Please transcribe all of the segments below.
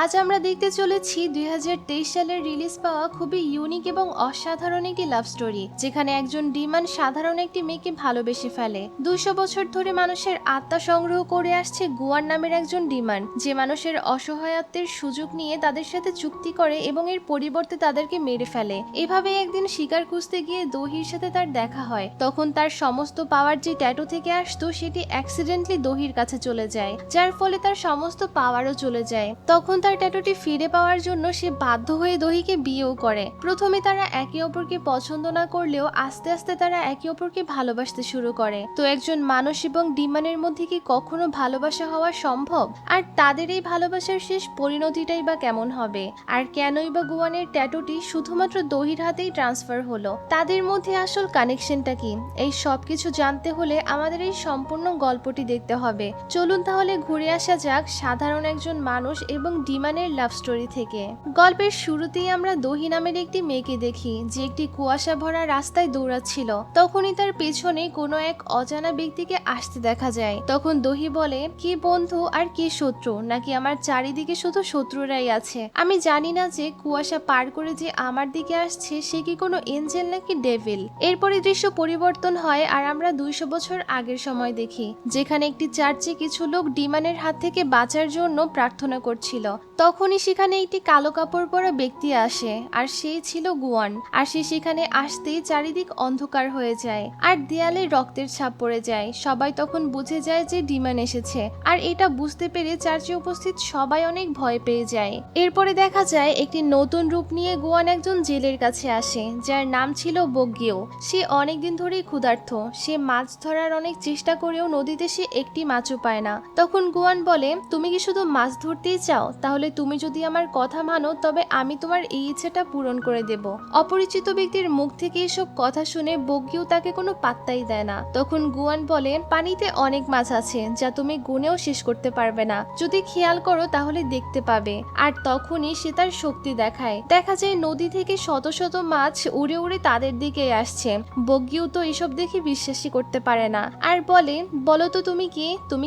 আজ আমরা দেখতে চলেছি 2023 সালের রিলিজ পাওয়া খুবই ইউনিক এবং অসাধারণ একটি লাভ স্টোরি, যেখানে একজন ডিমান সাধারণ একটি মেয়েকে ভালোবেসে ফেলে। 200 বছর ধরে মানুষের আত্মা সংগ্রহ করে আসছে গুয়ান নামের একজন ডিমান, যে মানুষের অসহায়ত্বের সুযোগ নিয়ে তাদের সাথে চুক্তি করে এবং এর পরিবর্তে তাদেরকে মেরে ফেলে। এভাবে একদিন শিকার খুঁজতে গিয়ে দহির সাথে তার দেখা হয়। তখন তার সমস্ত পাওয়ার যে ট্যাটু থেকে আসতো সেটি অ্যাক্সিডেন্টলি দহির কাছে চলে যায়, যার ফলে তার সমস্ত পাওয়ারও চলে যায়। তখন তার ট্যাটুটি ফিরে পাওয়ার জন্য সে বাধ্য হয়ে দহিকে বিয়েও করে। প্রথমে তারা একে অপরকে পছন্দ না করলেও আস্তে আস্তে তারা একে অপরকে ভালোবাসতে শুরু করে। তো একজন মানুষ এবং ডিমানের মধ্যে কি কখনো ভালোবাসা হওয়া সম্ভব? আর তাদের এই ভালোবাসার শেষ পরিণতিটাই বা কেমন হবে? আর কেনই বা গুয়ানের ট্যাটুটি শুধুমাত্র দহির হাতেই ট্রান্সফার হলো? তাদের মধ্যে আসল কানেকশনটা কি? এই সব কিছু জানতে হলে আমাদের এই সম্পূর্ণ গল্পটি দেখতে হবে। চলুন তাহলে ঘুরে আসা যাক সাধারণ একজন মানুষ এবং ডিমানের লাভ স্টোরি থেকে। গল্পের শুরুতেই আমরা দহি নামের একটি মেয়েকে দেখি, যে একটি কুয়াশা ভরা রাস্তায় দৌড়াচ্ছিল। তখনই তার পেছনে কোনো এক অজানা ব্যক্তিকে আসতে দেখা যায়। তখন দহি বলে, কি বন্ধু আর কি শত্রু, নাকি আমার চারিদিকে শুধু শত্রুরাই আছে? আমি জানি না যে কুয়াশা পার করে যে আমার দিকে আসছে সে কি কোনো এঞ্জেল নাকি ডেভিল। এরপরে দৃশ্য পরিবর্তন হয় আর আমরা 200 বছর আগের সময় দেখি, যেখানে একটি চার্চে কিছু লোক ডিমানের হাত থেকে বাঁচার জন্য প্রার্থনা করছিল। তখনই সেখানে একটি কালো কাপড় পরা ব্যক্তি আসে, আর সেই ছিল গুয়ান। আর সে সেখানে আসতেই চারিদিক অন্ধকার হয়ে যায় আর দেয়ালে রক্তের ছাপ পড়ে যায়। সবাই তখন বুঝে যায় যে ডিমান এসেছে, আর এটা বুঝতে পেরে চার্চে উপস্থিত সবাই অনেক ভয় পেয়ে যায়। এরপরে দেখা যায় একটি নতুন রূপ নিয়ে গুয়ান একজন জেলের কাছে আসে, যার নাম ছিল বগ্গিও। সে অনেকদিন ধরেই ক্ষুধার্ত। সে মাছ ধরার অনেক চেষ্টা করেও নদীতে সে একটি মাছও পায় না। তখন গুয়ান বলে, তুমি কি শুধু মাছ ধরতেই চাও? তাহলে তুমি যদি আমার কথা মানো তবে আমি তোমার এই ইচ্ছেটা পূরণ করে দেব। অপরিচিত ব্যক্তির মুখ থেকে এসব কথা শুনে বগ্গিও তাকে কোনো পাত্তাই দেয় না। তখন গুয়ান বলে, পানিতে অনেক মাছ আছে যা তুমি গুনেও শেষ করতে পারবে না। যদি খেয়াল করো তাহলে দেখতে পাবে। আর তখনই সে তার শক্তি দেখায়। দেখা যায় নদী থেকে শত শত মাছ উড়ে উড়ে তাদের দিকে আসছে। বগ্গিও তো এসব দেখে বিশ্বাসই করতে পারে না, আর বলে, বলো তো তুমি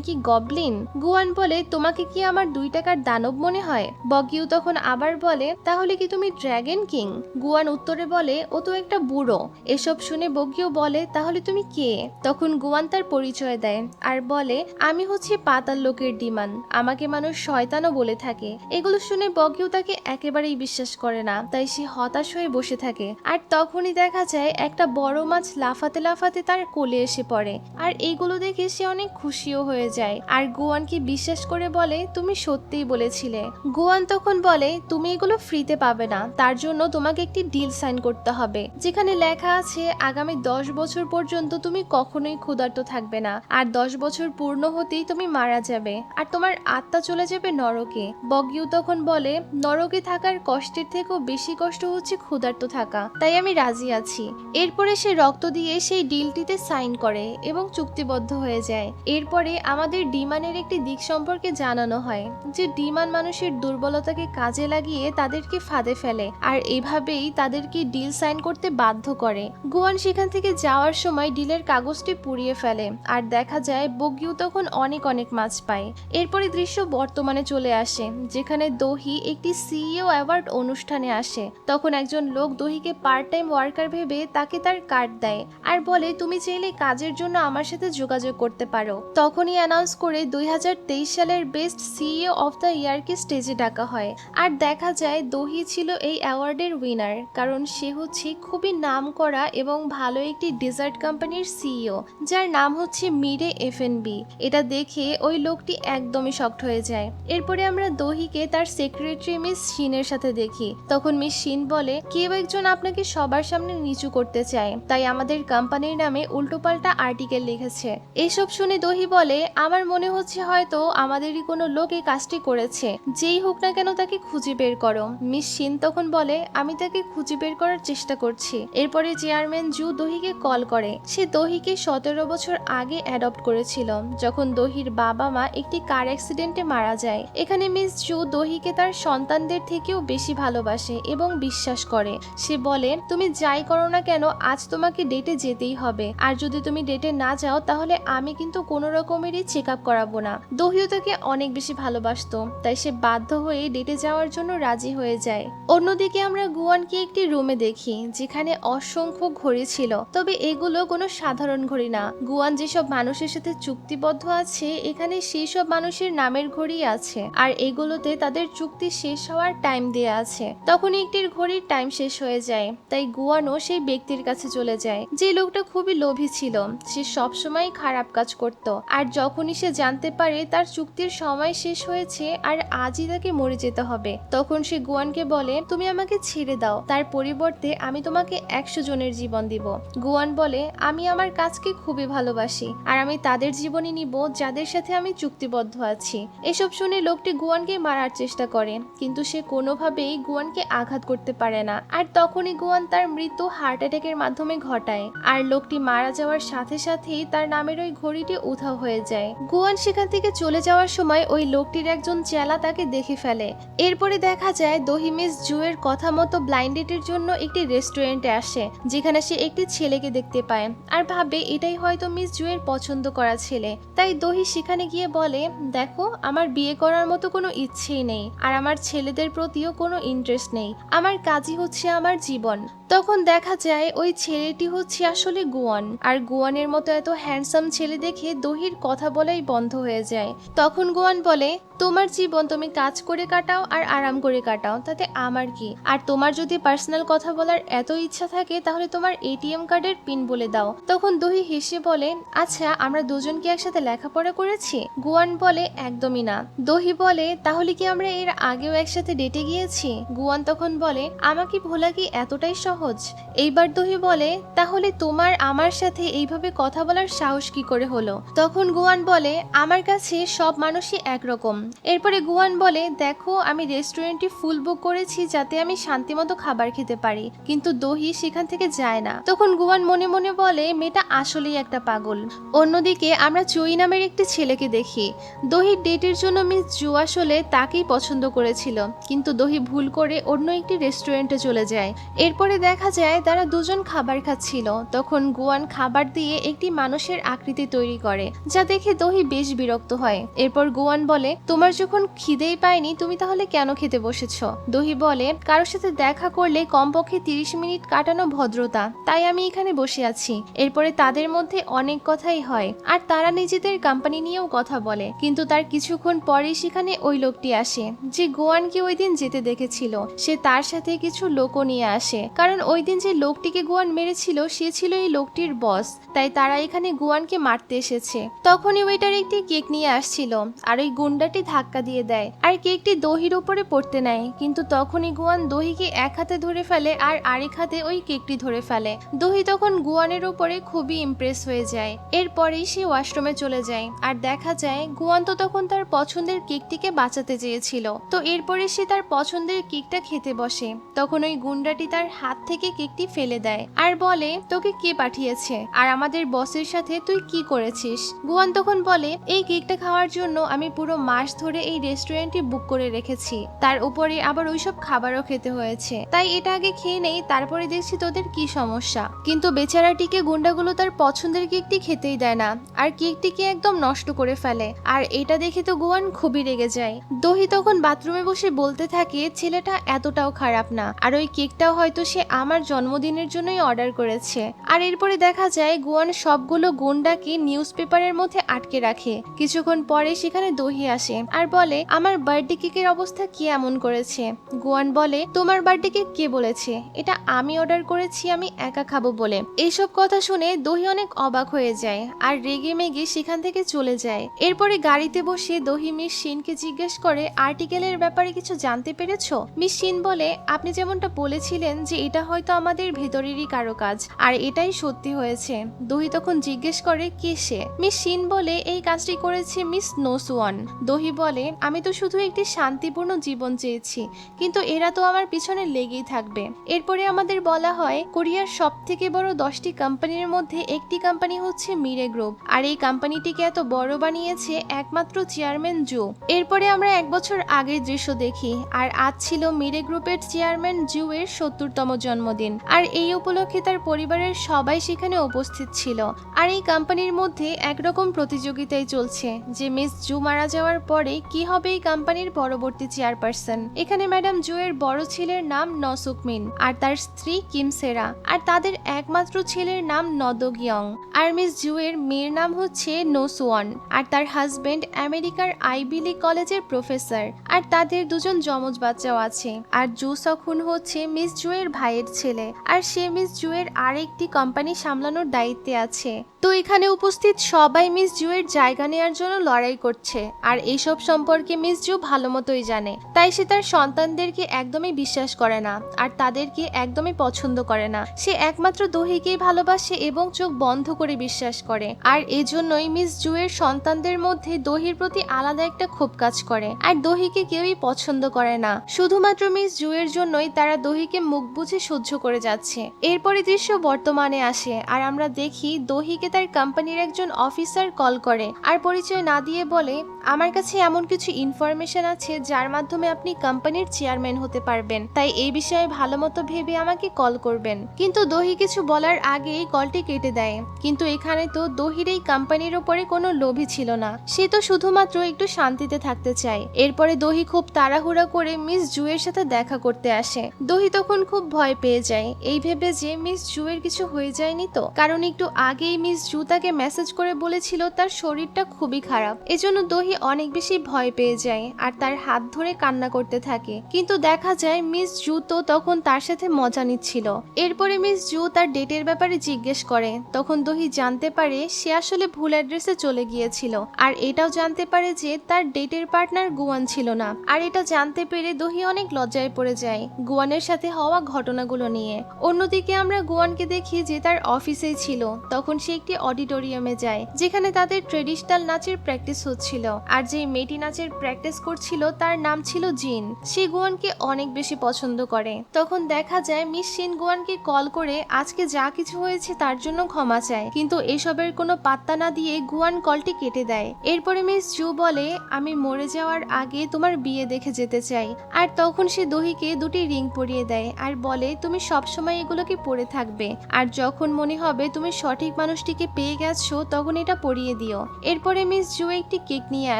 কি গবলিন? গুয়ান বলে, তোমাকে কি আমার 2 টাকার দানব মনে হয়? বগ্গিও তখন আবার বলে, তাহলে কি তুমি ড্র্যাগন কিং? গুয়ান উত্তরে বলে, ও তো একটা বুড়ো। এসব শুনে বগ্গিও বলে, তাহলে তুমি কে? তখন গুয়ান তার পরিচয় দেয় আর বলে, আমি হচ্ছে পাতাল লোকের ডিমান। আমাকে মানুষ শয়তানও বলে থাকে। এগুলো শুনে বগ্গিও তাকে একেবারেই বিশ্বাস করে না, তাই সে হতাশ হয়ে বসে থাকে। আর তখনই দেখা যায় একটা বড় মাছ লাফাতে লাফাতে তার কোলে এসে পড়ে, আর এইগুলো দেখে সে অনেক খুশিও হয়ে যায়। আর গুয়ানকে বিশ্বাস করে বলে, তুমি সত্যিই বলেছিলে। গুয়ান তখন বলে, তুমি এগুলো ফ্রিতে পাবে না, তার জন্য তোমাকে একটি ডিল সাইন করতে হবে, যেখানে লেখা আছে আগামী 10 বছর পর্যন্ত তুমি কখনোই ক্ষুধার্ত থাকবে না, আর 10 বছর পূর্ণ হতেই তুমি মারা যাবে আর তোমার আত্মা চলে যাবে নরকে। বগ্গিও তখন বলে, নরকে থাকার কষ্টের থেকেও বেশি কষ্ট হচ্ছে ক্ষুধার্ত থাকা, তাই আমি রাজি আছি। এরপরে সে রক্ত দিয়ে সেই ডিলটিতে সাইন করে এবং চুক্তিবদ্ধ হয়ে যায়। এরপরে আমাদের ডিমানের একটি দিক সম্পর্কে জানানো হয়, যে ডিমান মানুষের দুর্বলতাকে কাজে লাগিয়ে তাদেরকে ফাঁদে ফেলে, আর এভাবেই তাদেরকে ডিল সাইন করতে বাধ্য করে। গুয়ান সেখান থেকে যাওয়ার সময় ডিলের কাগজটি পুড়িয়ে ফেলে, আর দেখা যায় বগ্গিও তখন অনেক অনেক মাছ পায়। এরপরে দৃশ্য বর্তমানে চলে আসে, যেখানে দহি একটি সিইও অ্যাওয়ার্ড অনুষ্ঠানে আসে। তখন একজন লোক দহিকে পার্ট টাইম ওয়ার্কার ভেবে তাকে তার কার্ড দেয় আর বলে, তুমি চাইলে কাজের জন্য আমার সাথে যোগাযোগ করতে পারো। তখনই অ্যানাউন্স করে 2023 সালের বেস্ট সিইও অফ দ্য ইয়ারকে স্টেজে ডাকা হয়। আর দেখা যায় দহি ছিল এই অ্যাওয়ার্ডের উইনার, কারণ সে হচ্ছে খুবই নামকরা এবং ভালো একটি ডেজার্ট কোম্পানির সিইও, যার নাম হচ্ছে মিরে এফএনবি। এটা দেখে ওই লোকটি একদমই শকড হয়ে যায়। এরপরে আমরা দহিকে তার সেক্রেটারি মিস শিনের সাথে দেখি। তখন মিস শিন বলে, কেউ একজন আপনাকে সবার সামনে নিচু করতে চায়, তাই আমাদের কোম্পানির নামে উল্টোপাল্টা আর্টিকেল লিখেছে। এসব শুনে দহি বলে, আমার মনে হচ্ছে হয়তো আমাদেরই কোনো লোক এই কাজটি করেছে, যেই হোক না কেন তাকে খুঁজে বের করো। মিস শিন তখন বলে, আমি তাকে খুঁজে বের করার চেষ্টা করছি। এরপরে চেয়ারম্যান জু দহিকে কল করে। সে দহিকে 17 বছর আগে অ্যাডপ্ট করেছিল, যখন দহির বাবা মা একটি কার অ্যাক্সিডেন্টে মারা যায়। এখানে মিস জু দহিকে তার সন্তানদের থেকেও বেশি ভালোবাসে এবং বিশ্বাস করে। সে বলে, তুমি যাই করো না কেন আজ তোমাকে ডেটে যেতেই হবে, আর যদি তুমি ডেটে না যাও তাহলে আমি কিন্তু কোনো রকমেরই চেক আপ করাবো না। দহিও তাকে অনেক বেশি ভালোবাসতো, তাই সে বাধ্য হয়ে ডেটে যাওয়ার জন্য রাজি হয়ে যায়। অন্যদিকে আমরা গুয়ানকে একটি রুমে দেখি যেখানে অসংখ্য ঘড়ি ছিল, তবে এগুলো কোনো সাধারণ ঘড়ি না। গুয়ান যেসব মানুষের সাথে চুক্তিবদ্ধ আছে এখানে সেই সব মানুষের নামের ঘড়ি আছে, আর এগুলোতে তাদের চুক্তি শেষ হওয়ার টাইম দেয়া আছে। তখনই একটির ঘড়ির টাইম শেষ হয়ে যায়, তাই গুয়ানও সেই ব্যক্তির কাছে চলে যায়। যে লোকটা খুবই লোভী ছিল, সে সবসময় খারাপ কাজ করত, আর যখনই সে জানতে পারে তার চুক্তির সময় শেষ হয়েছে আর আজই তাকে মরে যেতে হবে, তখন সে গুয়ানকে বলে তুমি আমাকে ছেড়ে দাও, তার পরিবর্তে আমি তোমাকে 100 জনের জীবন দিব। গুয়ান বলে আমি আমার কাজকে খুবই ভালোবাসি, আর আমি তাদের জীবনই নিব যাদের সাথে আমি চুক্তিবদ্ধ আছি। এসব শুনে লোকটি গুয়ানকে মারার চেষ্টা করে, কিন্তু সে কোনোভাবেই গুয়ানকে আঘাত করতে পারে না। আর তখনই গুয়ান তার মৃত্যু হার্ট অ্যাটাকের মাধ্যমে ঘটায়, আর লোকটি মারা যাওয়ার সাথে সাথেই তার নামের ওই ঘড়িটি উধাও হয়ে যায়। গুয়ান সেখান থেকে চলে যাওয়ার সময় ওই লোকটির একজন চেলা তাকে দেখে ফেলে। এরপরে দেখা যায় দহি মিস জুয়ের কথা মতো ব্লাইন্ড ডেটের জন্য একটি রেস্টুরেন্টে আসে, যেখানে সে একটি ছেলেকে দেখতে পায় আর ভাবে এটাই হয়তো মিস জুয়ের পছন্দ করা ছেলে। তাই দহি সেখানে গিয়ে বলে দেখো, আমার বিয়ে করার মতো কোনো ইচ্ছেই নেই, আর আমার ছেলেদের প্রতিও কোনো ইন্টারেস্ট নেই, আমার কাজই হচ্ছে আমার জীবন। তখন দেখা যায় ওই ছেলেটি হচ্ছে আসলে গুয়ান, আর গুয়ানের মতো এত হ্যান্ডসাম ছেলে দেখে দহির কথা বলাই বন্ধ হয়ে যায়। তখন গুয়ান বলে তোমার জীবন তুমি কাজ করে কাটাও আর আরাম করে কাটাও, তাতে আমার কি? আর তোমার যদি পার্সোনাল কথা বলার এত ইচ্ছা থাকে তাহলে তোমার এটিএম কার্ডের পিন বলে দাও। তখন দহি হেসে বলে আচ্ছা, আমরা দুজন কি একসাথে লেখাপড়া করেছি? গুয়ান বলে একদমই না। দহি বলে তাহলে কি আমরা এর আগেও একসাথে ডেটে গিয়েছি? গুয়ান তখন বলে আমাকে ভোলা কি এতটাই সহজ? এইবার দহি বলে তাহলে তোমার আমার সাথে এইভাবে কথা বলার সাহস কি করে হলো? তখন গুয়ান বলে আমার কাছে সব মানুষই একরকম। এরপরে গুয়ান বলে দেখো, আমি রেস্টুরেন্টটি ফুল বুক করেছি যাতে আমি শান্তিমতো খাবার খেতে পারি, কিন্তু দহি সেখান থেকে যায় না। তখন গুয়ান মনে মনে বলে মেয়েটা আসলেই একটা পাগল। অন্যদিকে আমরা চুই নামের একটি ছেলেকে দেখি। দহির ডেটের জন্য মিস জু আসলে তাকেই পছন্দ করেছিল, কিন্তু দহি ভুল করে অন্য একটি রেস্টুরেন্টে চলে যায়। এরপরে দেখা যায় তারা দুজন খাবার খাচ্ছিল। তখন গুয়ান খাবার দিয়ে একটি মানুষের আকৃতি তৈরি করে, যা দেখে দহি বেশ বিরক্ত হয়। এরপর গুয়ান বলে তোমার যখন খিদেই পায়নি তুমি তাহলে কেন খেতে বসেছ? দহি বলে কারোর সাথে দেখা করলে কমপক্ষে 30 মিনিট কাটানো ভদ্রতা, তাই আমি এখানে বসে আছি। এরপরে তাদের মধ্যে অনেক কথাই হয়, আর তারা নিজেদের কোম্পানি নিয়েও কথা বলে। কিন্তু তার কিছুক্ষণ পরেই সেখানে ওই লোকটি আসে যে গোয়ানকে ওই দিন যেতে দেখেছিল। সে তার সাথে কিছু লোকও নিয়ে আসে, কারণ ওই দিন যে লোকটিকে গোয়ান মেরেছিল সে ছিল এই লোকটির বস, তাই তারা এখানে গোয়ানকে মারতে এসেছে। তখনই ওয়েটার একটি কেক নিয়ে আসছিল, আর ওই গুন্ডাটি ধাক্কা দিয়ে দেয় আর কেকটি দহির উপরে পড়তে নেয়। কিন্তু তখনই গোয়ান দহিকে এক হাতে ধরে ফেলে আর আরেক হাতে ওই কেকটি ধরে ফেলে। দহি তখন গোয়ানের উপরে খুবই ইমপ্রেস হয়ে যায়। এরপরেই সে ওয়াশরুমে চলে যায়, আর দেখা যায় গোয়ান তো তখন তার পছন্দের কেকটিকে বাঁচাতে চেয়েছিল। তো এরপরে সে তার পছন্দের কেকটা খেতে বসে। তখন ওই গুন্ডাটি তার হাত থেকে কেকটি ফেলে দেয় আর বলে তোকে কে পাঠিয়েছে, আর আমাদের বসের সাথে তুই কি করেছিস? গোয়ান তখন বলে এই কেকটা খাওয়ার জন্য আমি পুরো মাস ধরে এই রেস্টুরেন্টটি বুক করে রেখেছি, তার উপরে আবার ওইসব খাবারও খেতে হয়েছে, তাই এটা আগে খেয়ে নেই, তারপরে দেখছি তোদের কি সমস্যা। কিন্তু বেচারাটিকে গুন্ডাগুলো তার পছন্দের কেকটি খেতেই দেয় না, আর কেকটিকে একদম নষ্ট করে ফেলে। আর এটা দেখে তো গোয়ান খুবই রেগে যায়। দহি তখন বাথরুমে বসে বলতে থাকে ছেলেটা এতটাও খারাপ না, আর ওই কেকটাও হয়তো সে আমার জন্মদিনের জন্যই অর্ডার করেছে। আর এরপরে দেখা যায় গোয়ান সবগুলো গুন্ডাকে নিউজ পেপারের মধ্যে আটকে রাখে। কিছুক্ষণ পরে সেখানে দহি আসে আর বলে আমার বার্থডে কেকের অবস্থা কি এমন করেছে? গোয়ান বলে তোমার বার্থডে কেক কে বলেছে? এটা আমি অর্ডার করেছি, আমি একা খাবো বলে। এইসব কথা শুনে দহি অনেক অবাক হয়ে যায় আর রেগে মেগে সেখান থেকে চলে যায়। এরপরে গাড়িতে বসে দহি মিস শিনকে জিজ্ঞেস করে আর্টিকেলের ব্যাপারে কিছু জানতে পেরেছো? মিস শিন বলে আপনি যেমনটা বলেছিলেন যে এটা হয়তো আমাদের ভেতরেরই কারো কাজ, আর এটাই সত্যি হয়েছে। দহি তখন জিজ্ঞেস করে কে সে? মিস শিন বলে এই কাজটি করেছে মিস নোসওয়ান। দহি বলে আমি তো শুধু একটি শান্তিপূর্ণ জীবন চেয়েছি, কিন্তু এরা তো আমার পিছনে লেগেই থাকবে। এরপরে আমাদের বলা হয় কোরিয়ার সব থেকে বড় 10টি কোম্পানির মধ্যে একটি কোম্পানি হচ্ছে মিরে গ্রুপ, আর এই কোম্পানিটিকে এত বড় বানিয়েছে একমাত্র চেয়ারম্যান জু। এরপরে আমরা 1 বছর আগের দৃশ্য দেখি, আর আজ ছিল মিরে গ্রুপের চেয়ারম্যান জু এর 70তম জন্মদিন, আর এই উপলক্ষে তার পরিবারের সবাই সেখানে উপস্থিত ছিল। আর এই কোম্পানির মধ্যে একরকম প্রতিযোগিতাই চলছে যে মিস জু মারা যাওয়ার পর পড়ে কি হবে এই কোম্পানির পরবর্তী চেয়ারপারসন। এখানে ম্যাডাম জুয়ের বড় ছেলের নাম নসুকমিন আর তার স্ত্রী কিম সেরা, আর তাদের একমাত্র ছেলের নাম নদগিয়ং। আর মিস জুয়ের মেয়ের নাম হচ্ছে নোসুয়ান, আর তার হাজবেন্ড আমেরিকার আইভি লীগ কলেজের প্রফেসর, আর তাদের দুজন যমজ বাচ্চাও আছে। আর জু সখুন হচ্ছে মিস জুয়ের ভাইয়ের ছেলে, আর সে মিস জুয়ের আরেকটি কোম্পানি সামলানোর দায়িত্বে আছে। তো এখানে উপস্থিত সবাই মিস জুয়ের জায়গা নেওয়ার জন্য লড়াই করছে, আর এইসব সম্পর্কে মিস জু ভালো মতোই জানে। তাই সে তার সন্তানদেরকে একদমই বিশ্বাস করে না, আর তাদেরকে একদমই পছন্দ করে না। সে একমাত্র দহিকেই ভালোবাসে এবং চোখ বন্ধ করে বিশ্বাস করে। আর এজন্যই মিস জুয়ের সন্তানদের মধ্যে দহির প্রতি আলাদা একটা ক্ষোভ কাজ করে, আর দহিকে কেউই পছন্দ করে না। শুধুমাত্র মিস জুয়ের জন্যই তারা দহিকে মুখ বুঝে সহ্য করে যাচ্ছে। এরপরে দৃশ্য বর্তমানে আসে, আর আমরা দেখি দহিকে তার কোম্পানির একজন অফিসার কল করে আর পরিচয় না দিয়ে বলে, আমার কাছে এমন কিছু ইনফরমেশন আছে যার মাধ্যমে আপনি কোম্পানির চেয়ারম্যান হতে পারবেন, তাই এই বিষয়ে ভালো মতো ভেবে আমাকে কল করবেন। কিন্তু দহি কিছু বলার আগেই কলটি কেটে দেয়। কিন্তু এখানে তো দহির এই কোম্পানির উপরে কোনো লোভই ছিল না, সে তো শুধুমাত্র একটু শান্তিতে থাকতে চায়। এরপরে দহি খুব তাড়াহুড়া করে মিস জুয়ের সাথে দেখা করতে আসে। দহি তখন খুব ভয় পেয়ে যায়, এই ভেবে যে মিস জুয়ের কিছু হয়ে যায়নি তো, কারণ একটু আগেই মিস জু তাকে মেসেজ করে বলেছিল তার শরীরটা খুবই খারাপ। এজন্য দহি অনেক বেশি ভয় পেয়ে যায় আর তার হাত ধরে কান্না করতে থাকে। কিন্তু দেখা যায় মিস জু তো তখন তার সাথে মজা নিচ্ছিল। এরপরে মিস জু তার ডেটের ব্যাপারে জিজ্ঞেস করে, তখন দহি জানতে পারে সে আসলে ভুল অ্যাড্রেসে চলে গিয়েছিল, আর এটাও জানতে পারে যে তার ডেটের পার্টনার গুয়ান ছিল না। আর এটা জানতে পেরে দহি অনেক লজ্জায় পড়ে যায় গুয়ানের সাথে হওয়া ঘটনাগুলো নিয়ে। অন্যদিকে আমরা গুয়ানকে দেখি যে তার অফিসেই ছিল। তখন সে একটি অডিটোরিয়ামে যায় যেখানে তাদের ট্রেডিশনাল নাচের প্র্যাকটিস হচ্ছিল, আর যে মেয়েটি নাচের প্র্যাকটিস করছিল তার নাম ছিল জিন। সে গুয়ানকে অনেক বেশি পছন্দ করে। তখন দেখা যায় মিস শিন গুয়ানকে কল করে আজকে যা কিছু হয়েছে তার জন্য ক্ষমা চায়, কিন্তু এসবের কোনো পাত্তা না দিয়ে গুয়ান কলটি কেটে দেয়। এরপরে মিস জু বলে, আমি মরে যাওয়ার আগে তোমার বিয়ে দেখে যেতে চাই। আর তখন সে দহিকে দুটি রিং পরিয়ে দেয় আর বলে, তুমি সবসময় এগুলোকে পরে থাকবে, আর যখন মনে হবে তুমি সঠিক মানুষটিকে পেয়ে গেছো তখন এটা পরিয়ে দিও। এরপরে মিস জু একটি কেক নিয়ে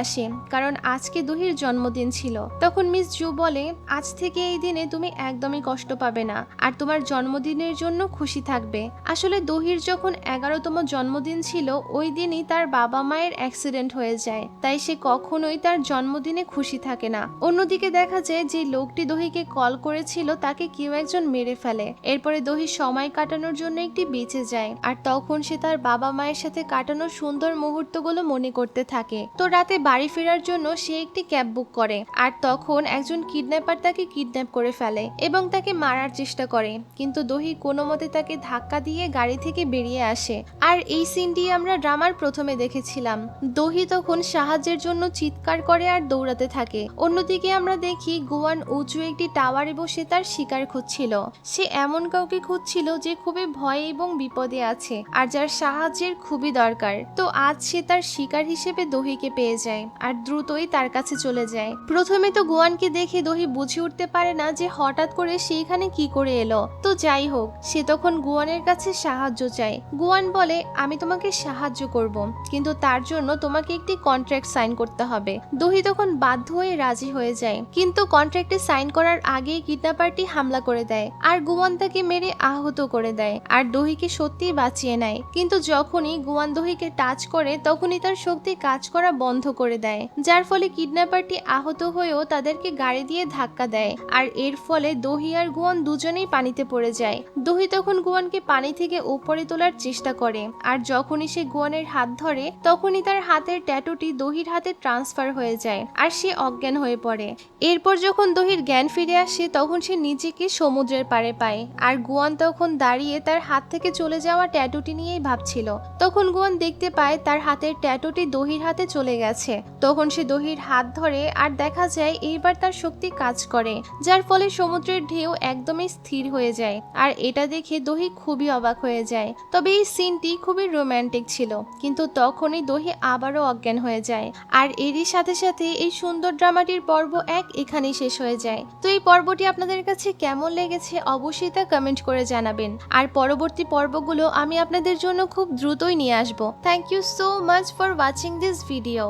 আসে, কারণ আজকে দহির জন্মদিন ছিল। তখন মিস জু বলে, আজ থেকে এই দিনে তুমি একদমই কষ্ট পাবে না, আর তোমার জন্মদিনের জন্য খুশি থাকবে। আসলে দহির যখন 11তম জন্মদিন ছিল ওই দিনই তার বাবা মায়ের অ্যাক্সিডেন্ট হয়ে যায়, তাই সে কখনোই তার জন্মদিনে খুশি থাকে না। অন্যদিকে দেখা যায় যে লোকটি দহিকে কল করেছিল তাকে কেউ একজন মেরে ফেলে। এরপরে দহি সময় কাটানোর জন্য একটি বিচে যায়, আর তখন সে তার বাবা মায়ের সাথে কাটানো সুন্দর মুহূর্তগুলো মনে করতে থাকে। তো রাতে বাড়ি ফেরার জন্য সে একটি ক্যাব বুক করে, আর তখন একজন কিডন্যাপার তাকে কিডন্যাপ করে ফেলে এবং তাকে মারার চেষ্টা করে, কিন্তু দহি কোনো মতে তাকে ধাক্কা দিয়ে গাড়ি থেকে বেরিয়ে আসে। আর এই সিনটি আমরা ড্রামার প্রথমে দেখেছিলাম। দহি তখন সাহায্যের জন্য চিৎকার করে আর দৌড়াতে থাকে। অন্যদিকে আমরা দেখি গুয়ান উঁচু একটি টাওয়ারে বসে তার শিকার খুঁজছিল। সে এমন কাউকে খুঁজছিল যে খুবই ভয়ে এবং বিপদে আছে আর যার সাহায্যের খুবই দরকার। তো আজ সে তার শিকার হিসেবে দহিকে পেয়ে যায় আর দ্রুতই তার কাছে চলে যায়। প্রথমে তো গুয়ানকে দেখে দহি বুঝে উঠতে পারে না যে হঠাৎ করে সে এখানে কি করে এলো। তো যাই হোক, সে তখন গুয়ানের কাছে সাহায্য চায়। গুয়ান বলে, আমি তোমাকে সাহায্য করব, কিন্তু তার জন্য তোমাকে একটি কন্ট্রাক্ট সাইন করতে হবে। দহি তখন বাধ্য হয়ে রাজি হয়ে যায়, কিন্তু কন্ট্রাক্টে সাইন করার আগেই কিডন্যাপারটি হামলা করে দেয় আর গুয়ান তাকে মেরে আহত করে দেয়, আর দহিকে সত্যিই বাঁচিয়ে নেয়। কিন্তু যখনই গুয়ান দহিকে টাচ করে তখনই তার শক্তি কাজ করা বন্ধ করে দেয়, যার ফলে কিডন্যাপারটি আহত হয়েও তাদেরকে গাড়ি দিয়ে ধাক্কা দেয়, আর এর ফলে দহি আর গুয়ান দুজনেই পানিতে পড়ে যায়। দহি তখন গুয়ানকে পানি থেকে উপরে তোলার চেষ্টা করে, আর যখনই সে গুয়ানের হাত ধরে তখনই তার হাতের ট্যাটুটি দহির হাতে ট্রান্সফার হয়ে যায় আর সে অজ্ঞান হয়ে পড়ে। এরপর যখন দহির জ্ঞান ফিরে আসে তখন সে নিজেকে সমুদ্রের পাড়ে পায়, আর গুয়ান তখন দাঁড়িয়ে তার হাত থেকে চলে যাওয়া ট্যাটুটি নিয়েই ভাবছিল। তখন গুয়ান দেখতে পায় তার হাতের ট্যাটুটি দহির হাতে চলে গেছে। তখন সে দহির হাত ধরে আর দেখা যায় এইবার তার শক্তি কাজ করে, যার ফলে সমুদ্রের ঢেউ একদমই স্থির হয়ে যায়। আর এটা দেখে দহি খুবই অবাক হয়ে যায়। তবে এই সিনটি খুবই রোমান্টিক ছিল, কিন্তু তখনই দহি আবারও অজ্ঞান হয়ে যায়। আর এরই সাথে সাথে এই সুন্দর ড্রামাটির পর্ব 1 এখানেই শেষ হয়ে যায়। তো এই পর্বটি আপনাদের কাছে কেমন লেগেছে অবশ্যই তা কমেন্ট করে জানাবেন, আর পরবর্তী পর্বগুলো আমি আপনাদের জন্য খুব দ্রুতই নিয়ে আসবো। Thank you so much for watching this video.